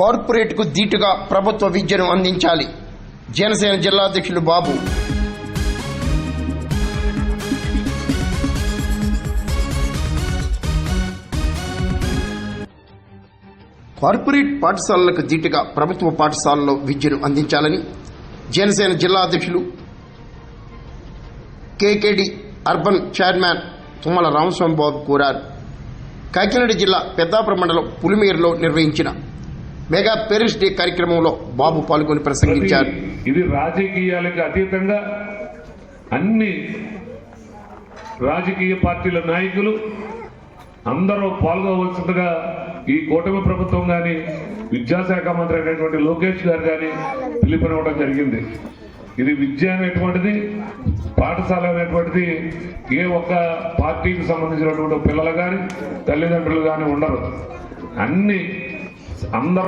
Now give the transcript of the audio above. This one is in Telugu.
కార్పొరేట్కు ధీటుగా ప్రభుత్వ విద్యను అందించాలి. జనసేన జిల్లా అధ్యక్షులు బాబు. కార్పొరేట్ పాఠశాలలకు ధీటుగా ప్రభుత్వ పాఠశాలలో విద్యను అందించాలని జనసేన జిల్లా అధ్యక్షులు కేకేడి అర్బన్ చైర్మన్ తుమ్మల రామస్వామి బాబు కోరారు. కాకినాడ జిల్లా పెద్దాపురం మండలం పులిమేరులో నిర్వహించిన మెగా పేరెంట్స్ డే కార్యక్రమంలో బాబు పాల్గొని ప్రసంగించారు. ఇది రాజకీయాలకు అతీతంగా అన్ని రాజకీయ పార్టీల నాయకులు అందరూ పాల్గొవలసిందిగా ఈ కూటమి ప్రభుత్వం కానీ విద్యాశాఖ మంత్రి అయినటువంటి లోకేష్ గారు కానీ పిలుపునివ్వడం జరిగింది. ఇది విద్య అనేటువంటిది, పాఠశాల అనేటువంటిది ఏ ఒక్క పార్టీకి సంబంధించినటువంటి పిల్లలు కానీ తల్లిదండ్రులు కానీ ఉండరు. అందరూ